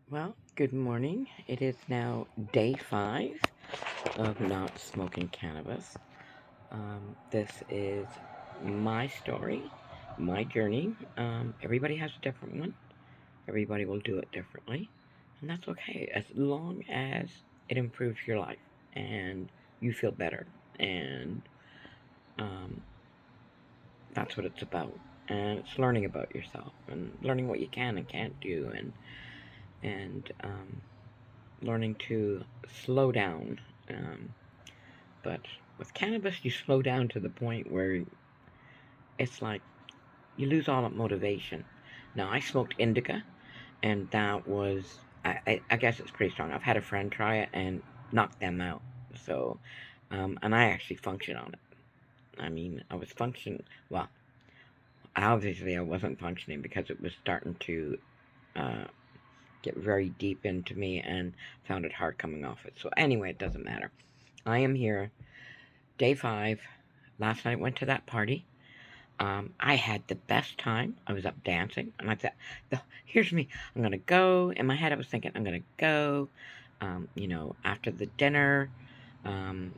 Well, good morning. It is now day 5 of not smoking cannabis. This is my story, my journey. Everybody has a different one. Everybody will do it differently, and that's okay as long as it improves your life and you feel better. And um, that's what it's about. And it's learning about yourself and learning what you can and can't do, and learning to slow down. Um, but with cannabis, you slow down to the point where it's like you lose all that motivation. Now, I smoked indica, and that was, I guess it's pretty strong. I've had a friend try it and knock them out. So, and I actually function on it. I mean, I was functioning, well, obviously I wasn't functioning because it was starting to uh, get very deep into me and found it hard coming off it. So, anyway, it doesn't matter. I am here, day 5. Last night went to that party. I had the best time. I was up dancing, and I thought, "Here's me. I'm gonna go." In my head, I was thinking, "I'm gonna go." After the dinner, um,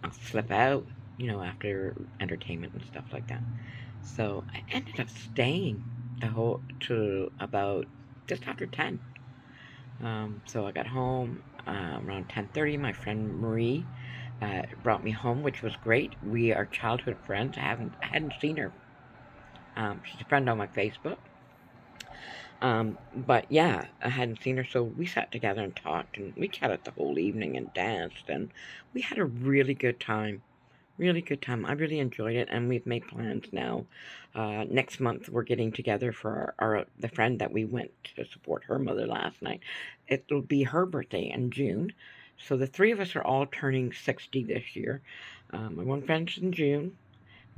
I'll slip out. After entertainment and stuff like that. So I ended up staying the whole to about just after 10. So I got home around 10:30. My friend Marie brought me home, which was great. We are childhood friends. I hadn't seen her. She's a friend on my Facebook. But yeah, I hadn't seen her, so we sat together and talked, and we chatted the whole evening and danced, and we had a really good time. Really good time. I really enjoyed it, and we've made plans now. Next month, we're getting together for the friend that we went to support her mother last night. It'll be her birthday in June, so the three of us are all turning 60 this year. My one friend's in June,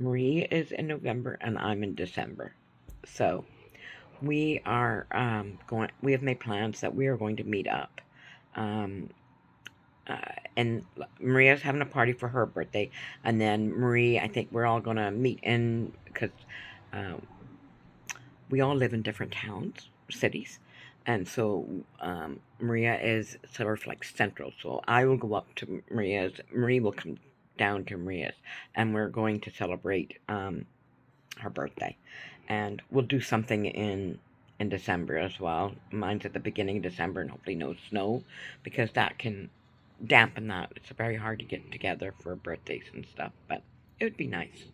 Marie is in November, and I'm in December. So we are going. We have made plans that we are going to meet up. Um, and Maria's having a party for her birthday, and then Marie, I think we're all gonna meet in because uh, we all live in different towns, cities, and so Maria is sort of like central. So I will go up to Maria's. Marie will come down to Maria's, and we're going to celebrate her birthday, and we'll do something in December as well. Mine's at the beginning of December, and hopefully no snow, because that can dampen that. It's very hard to get together for birthdays and stuff, but it would be nice.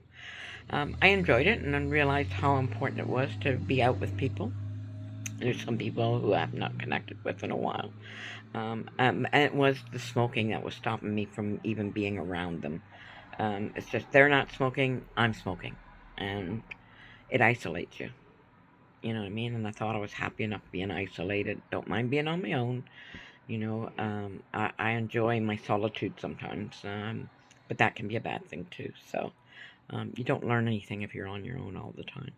I enjoyed it and then realized how important it was to be out with people. There's some people who I've not connected with in a while. And it was the smoking that was stopping me from even being around them. It's just they're not smoking, I'm smoking. And it isolates you. You know what I mean? And I thought I was happy enough being isolated. Don't mind being on my own. I enjoy my solitude sometimes, but that can be a bad thing too. So you don't learn anything if you're on your own all the time.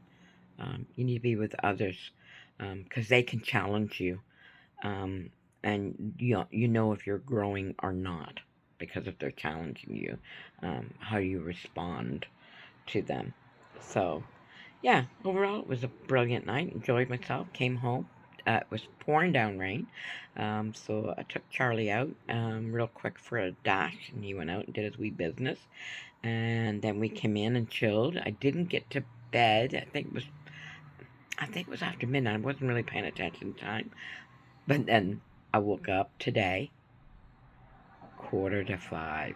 You need to be with others because they can challenge you, um, and you know if you're growing or not because if they're challenging you, how you respond to them. So yeah, overall it was a brilliant night. Enjoyed myself. Came home. It was pouring down rain, so I took Charlie out real quick for a dash, and he went out and did his wee business. And then we came in and chilled. I didn't get to bed. I think it was after midnight. I wasn't really paying attention to time. But then I woke up today, 4:45,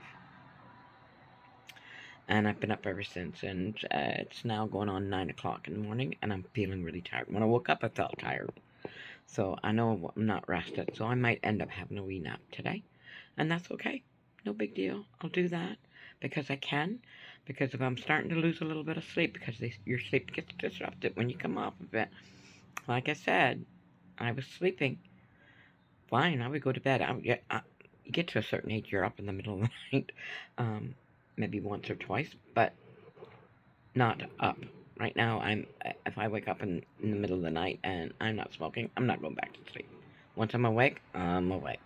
and I've been up ever since. And it's now going on 9 o'clock in the morning, and I'm feeling really tired. When I woke up, I felt tired, so I know I'm not rested. So I might end up having a wee nap today, and that's okay. No big deal. I'll do that because I can. Because if I'm starting to lose a little bit of sleep, because your sleep gets disrupted when you come off of it. Like I said, I was sleeping fine. I would go to bed. You get to a certain age, you're up in the middle of the night, um, maybe once or twice, but not up. Right now, if I wake up in the middle of the night and I'm not smoking, I'm not going back to sleep. Once I'm awake, I'm awake.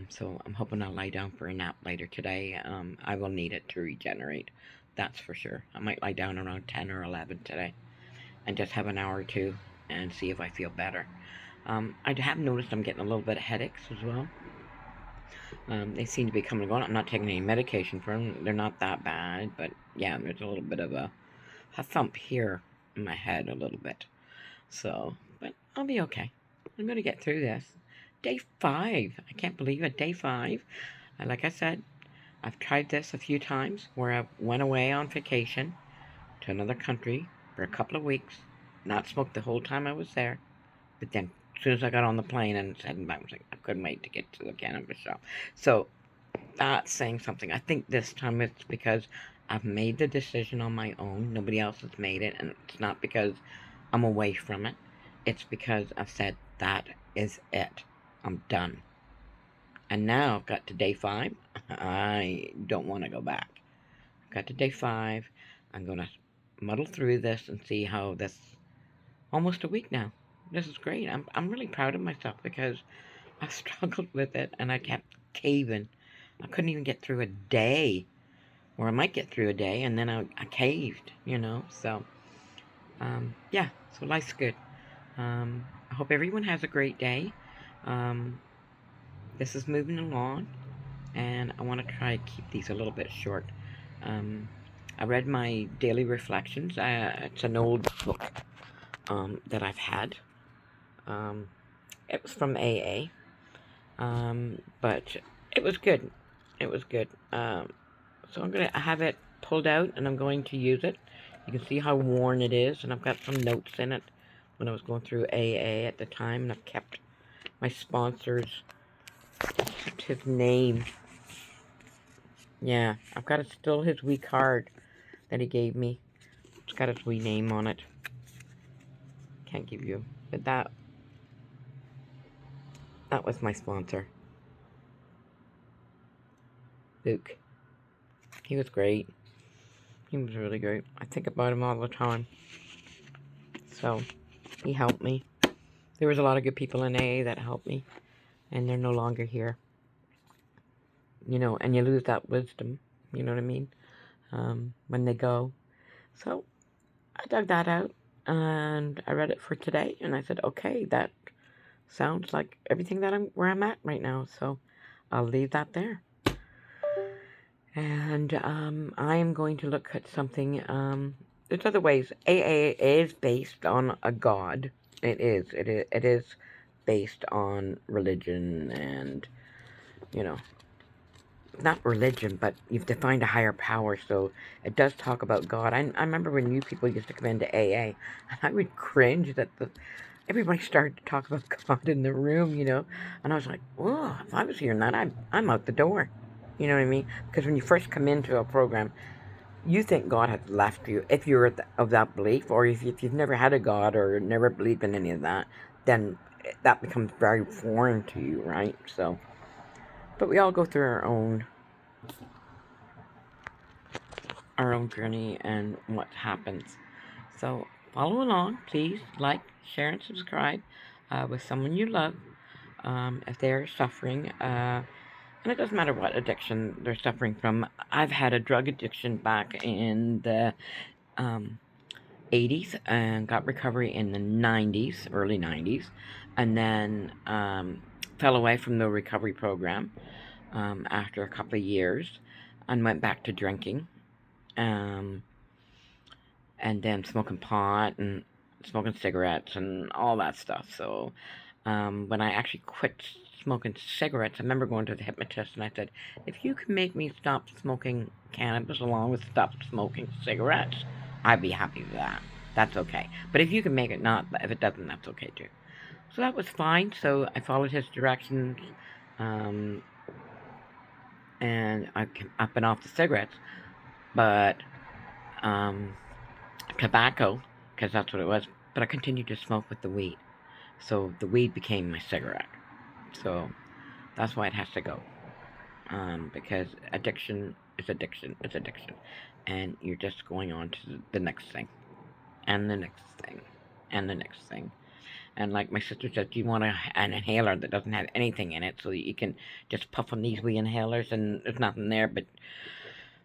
So I'm hoping I'll lie down for a nap later today. I will need it to regenerate. That's for sure. I might lie down around 10 or 11 today and just have an hour or two and see if I feel better. I have noticed I'm getting a little bit of headaches as well. They seem to be coming and going. I'm not taking any medication for them. They're not that bad, but yeah, there's a little bit of a thump here in my head a little bit. So, but I'll be okay. I'm going to get through this. Day 5. I can't believe it. Day 5. Like I said, I've tried this a few times where I went away on vacation to another country for a couple of weeks, not smoked the whole time I was there, but then as soon as I got on the plane and heading back, I was like, I couldn't wait to get to the cannabis shop. So that's saying something. I think this time it's because I've made the decision on my own. Nobody else has made it, and it's not because I'm away from it. It's because I've said that is it. I'm done. And now I've got to day 5. I don't want to go back. I've got to day 5. I'm going to muddle through this and see how this almost a week now. This is great. I'm really proud of myself because I struggled with it and I kept caving. I couldn't even get through a day, or I might get through a day and then I caved, So, yeah, so life's good. I hope everyone has a great day. This is moving along, and I want to try to keep these a little bit short. I read my daily reflections. It's an old book that I've had. It was from AA, but it was good. It was good. So I'm going to have it pulled out, and I'm going to use it. You can see how worn it is, and I've got some notes in it when I was going through AA at the time, and I've kept my sponsors, kept his name. Yeah, I've got still his wee card that he gave me. It's got his wee name on it. Can't give you, but that was my sponsor, Luke. He was great. He was really great. I think about him all the time. So, he helped me. There was a lot of good people in AA that helped me, and they're no longer here. And you lose that wisdom, you know what I mean, when they go. So, I dug that out, and I read it for today, and I said, okay, that sounds like everything where I'm at right now, so I'll leave that there. And I am going to look at something. There's other ways. AA is based on a god. It is based on religion and, not religion, but you've defined a higher power, so it does talk about God. I remember when new people used to come into AA, and I would cringe that everybody started to talk about God in the room, and I was like, whoa, if I was hearing that, I'm out the door. You know what I mean? Because when you first come into a program, you think God has left you. If you're of that belief, or if you've never had a God or never believed in any of that, then that becomes very foreign to you, right? So, but we all go through our own journey and what happens. So follow along, please like, share, and subscribe with someone you love if they're suffering. And it doesn't matter what addiction they're suffering from. I've had a drug addiction back in the 80s and got recovery in the 90s, early 90s, and then fell away from the recovery program after a couple of years and went back to drinking. And then smoking pot and smoking cigarettes and all that stuff. So when I actually quit smoking cigarettes, I remember going to the hypnotist and I said, if you can make me stop smoking cannabis along with stop smoking cigarettes, I'd be happy with that. That's okay. But if you can make it not, if it doesn't, that's okay too. So that was fine. So I followed his directions, and I've been off the cigarettes, but tobacco, because that's what it was, but I continued to smoke with the weed. So the weed became my cigarette. So that's why it has to go. Because addiction is addiction. It's addiction. And you're just going on to the next thing. And the next thing. And the next thing. And like my sister said, you want an inhaler that doesn't have anything in it so that you can just puff on these wee inhalers and there's nothing there but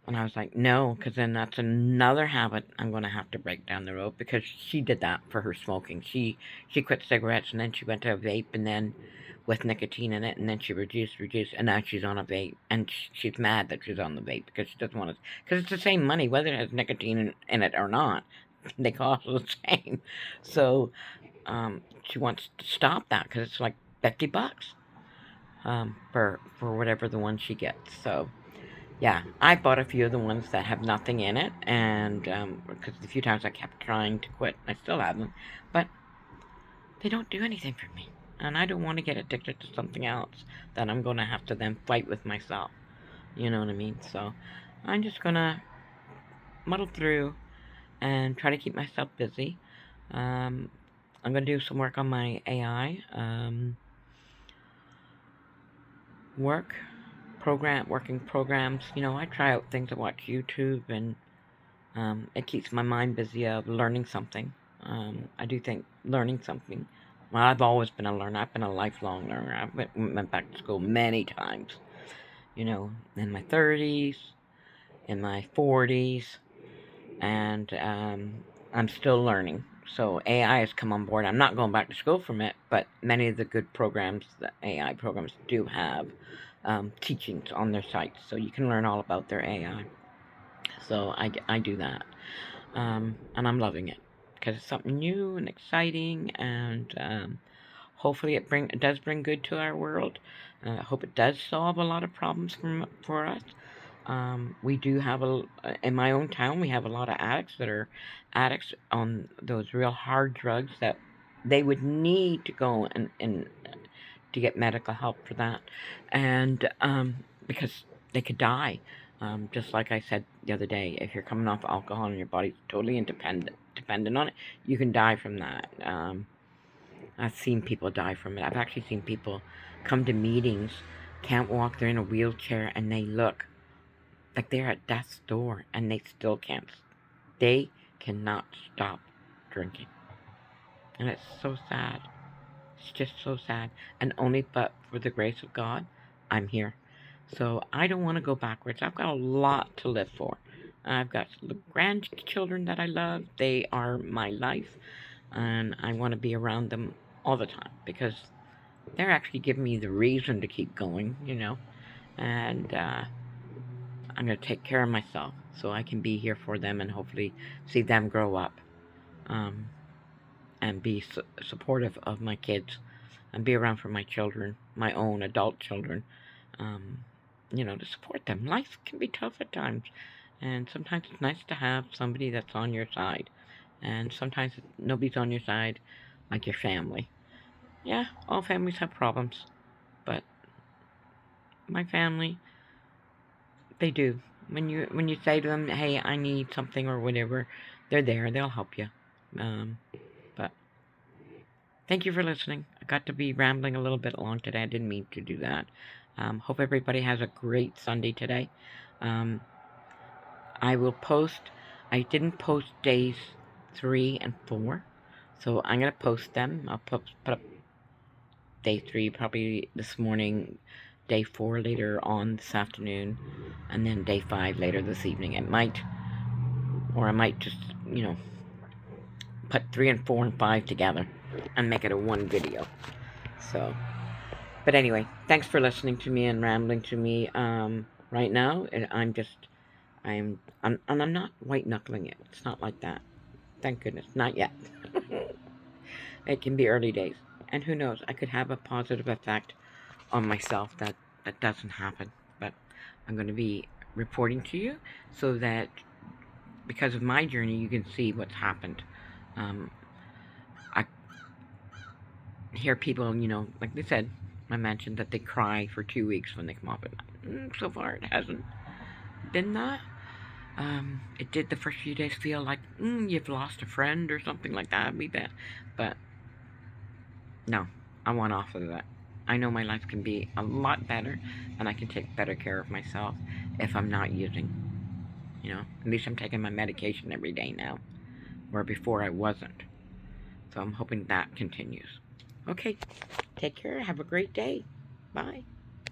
And I was like, no, because then that's another habit I'm going to have to break down the road, because she did that for her smoking. She quit cigarettes, and then she went to a vape, and then with nicotine in it, and then she reduced, and now she's on a vape. And she's mad that she's on the vape because she doesn't want to, because it's the same money, whether it has nicotine in it or not. They cost the same. So she wants to stop that because it's like $50 for whatever the one she gets. So yeah, I bought a few of the ones that have nothing in it, and because the few times I kept trying to quit, I still have them, but they don't do anything for me, and I don't want to get addicted to something else that I'm going to have to then fight with myself. You know what I mean? So I'm just gonna muddle through and try to keep myself busy. Um, I'm gonna do some work on my AI working programs. I try out things. I watch YouTube, and it keeps my mind busy of learning something. I do think learning something. Well, I've always been a learner. I've been a lifelong learner. I went back to school many times. In my 30s, in my 40s, and I'm still learning. So AI has come on board. I'm not going back to school from it, but many of the good programs, the AI programs, do have teachings on their sites, so you can learn all about their AI. So I do that, and I'm loving it because it's something new and exciting, and hopefully it does bring good to our world. I hope it does solve a lot of problems for us. We do have in my own town, we have a lot of addicts that are addicts on those real hard drugs that they would need to go and to get medical help for that, and because they could die. Just like I said the other day, if you're coming off alcohol and your body's totally dependent on it, you can die from that. I've seen people die from it. I've actually seen people come to meetings, can't walk, they're in a wheelchair, and they look like they're at death's door, and they still can't. They cannot stop drinking. And it's so sad. It's just so sad. And only but for the grace of God, I'm here. So I don't want to go backwards. I've got a lot to live for. I've got grandchildren that I love. They are my life. And I want to be around them all the time because they're actually giving me the reason to keep going. And I'm going to take care of myself so I can be here for them and hopefully see them grow up, um, and be supportive of my kids and be around for my children, my own adult children, um, to support them. Life can be tough at times, and sometimes it's nice to have somebody that's on your side, and sometimes nobody's on your side like your family. Yeah, all families have problems, but my family, they do. When you say to them, "Hey, I need something" or whatever, they're there. They'll help you. But thank you for listening. I got to be rambling a little bit long today. I didn't mean to do that. Hope everybody has a great Sunday today. Um, I will post. I didn't post days 3 and 4, so I'm gonna post them. I'll put up day 3 probably this morning, day 4 later on this afternoon, and then day 5 later this evening. I might just put 3 and 4 and 5 together and make it a one video. So, but anyway, thanks for listening to me and rambling to me. Right now, and I'm not white knuckling it. It's not like that. Thank goodness, not yet. It can be early days, and who knows? I could have a positive effect on myself that doesn't happen. But I'm going to be reporting to you so that because of my journey, you can see what's happened. I hear people, like they said, I mentioned that they cry for 2 weeks when they come off it. So far, it hasn't been that. It did the first few days feel like you've lost a friend or something like that. Be bad, but no, I want off of that. I know my life can be a lot better, and I can take better care of myself if I'm not using. At least I'm taking my medication every day now, where before I wasn't. So I'm hoping that continues. Okay, take care. Have a great day. Bye.